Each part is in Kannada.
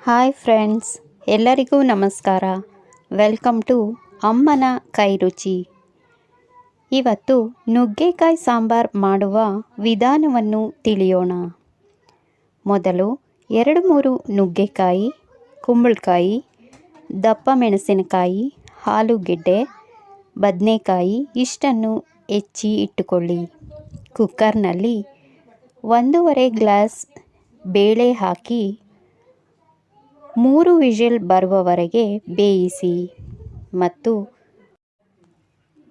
ಹಾಯ್ ಫ್ರೆಂಡ್ಸ್, ಎಲ್ಲರಿಗೂ ನಮಸ್ಕಾರ. ವೆಲ್ಕಮ್ ಟು ಅಮ್ಮನ ಕೈ ರುಚಿ. ಇವತ್ತು ನುಗ್ಗೆಕಾಯಿ ಸಾಂಬಾರು ಮಾಡುವ ವಿಧಾನವನ್ನು ತಿಳಿಯೋಣ. ಮೊದಲು 2-3 ನುಗ್ಗೆಕಾಯಿ, ಕುಂಬಳಕಾಯಿ, ದಪ್ಪ ಮೆಣಸಿನಕಾಯಿ, ಆಲೂಗೆಡ್ಡೆ, ಬದನೆಕಾಯಿ ಇಷ್ಟನ್ನು ಹೆಚ್ಚಿ ಇಟ್ಟುಕೊಳ್ಳಿ. ಕುಕ್ಕರ್ನಲ್ಲಿ 1.5 ಗ್ಲಾಸ್ ಬೇಳೆ ಹಾಕಿ 3 ವಿಷಲ್ ಬರುವವರೆಗೆ ಬೇಯಿಸಿ ಮತ್ತು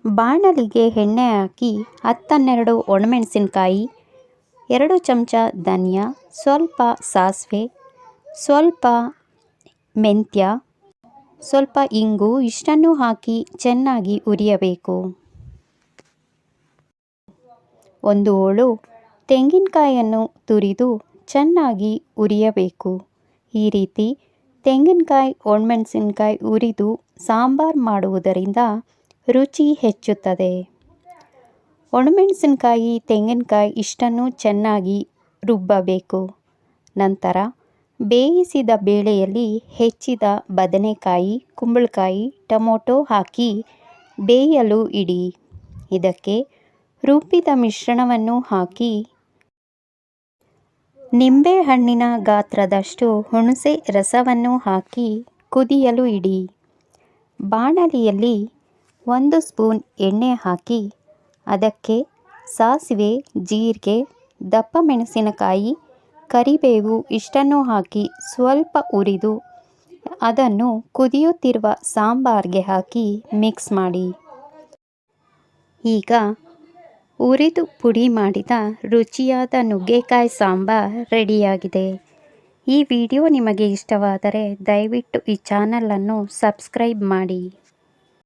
ಬಾಣಲಿಗೆ ಎಣ್ಣೆ ಹಾಕಿ 10-12 ಒಣಮೆಣಸಿನಕಾಯಿ, 2 ಚಮಚ ಧನಿಯಾ, ಸ್ವಲ್ಪ ಸಾಸಿವೆ, ಸ್ವಲ್ಪ ಮೆಂತ್ಯ, ಸ್ವಲ್ಪ ಇಂಗು ಇಷ್ಟನ್ನು ಹಾಕಿ ಚೆನ್ನಾಗಿ ಹುರಿಯಬೇಕು. 1 ಹೋಳು ತೆಂಗಿನಕಾಯಿಯನ್ನು ತುರಿದು ಚೆನ್ನಾಗಿ ಹುರಿಯಬೇಕು. ಈ ರೀತಿ ತೆಂಗಿನಕಾಯಿ ಒಣಮೆಣಸಿನಕಾಯಿ ಹುರಿದು ಸಾಂಬಾರು ಮಾಡುವುದರಿಂದ ರುಚಿ ಹೆಚ್ಚುತ್ತದೆ. ಒಣಮೆಣಸಿನಕಾಯಿ, ತೆಂಗಿನಕಾಯಿ ಇಷ್ಟನ್ನು ಚೆನ್ನಾಗಿ ರುಬ್ಬಬೇಕು. ನಂತರ ಬೇಯಿಸಿದ ಬೇಳೆಯಲ್ಲಿ ಹೆಚ್ಚಿದ ಬದನೆಕಾಯಿ, ಕುಂಬಳಕಾಯಿ, ಟೊಮೊಟೊ ಹಾಕಿ ಬೇಯಲು ಇಡಿ. ಇದಕ್ಕೆ ರುಬ್ಬಿದ ಮಿಶ್ರಣವನ್ನು ಹಾಕಿ ನಿಂಬೆಹಣ್ಣಿನ ಗಾತ್ರದಷ್ಟು ಹುಣಸೆ ರಸವನ್ನು ಹಾಕಿ ಕುದಿಯಲು ಇಡಿ. ಬಾಣಲಿಯಲ್ಲಿ 1 ಸ್ಪೂನ್ ಎಣ್ಣೆ ಹಾಕಿ ಅದಕ್ಕೆ ಸಾಸಿವೆ, ಜೀರಿಗೆ, ದಪ್ಪ ಮೆಣಸಿನಕಾಯಿ, ಕರಿಬೇವು ಇಷ್ಟನ್ನು ಹಾಕಿ ಸ್ವಲ್ಪ ಹುರಿದು ಅದನ್ನು ಕುದಿಯುತ್ತಿರುವ ಸಾಂಬಾರಿಗೆ ಹಾಕಿ ಮಿಕ್ಸ್ ಮಾಡಿ. ಈಗ ಹುರಿದು ಪುಡಿ ಮಾಡಿದ ರುಚಿಯಾದ ನುಗ್ಗೆಕಾಯಿ ಸಾಂಬಾರು ರೆಡಿಯಾಗಿದೆ. ಈ ವಿಡಿಯೋ ನಿಮಗೆ ಇಷ್ಟವಾದರೆ ದಯವಿಟ್ಟು ಈ ಚಾನಲನ್ನು ಸಬ್ಸ್ಕ್ರೈಬ್ ಮಾಡಿ.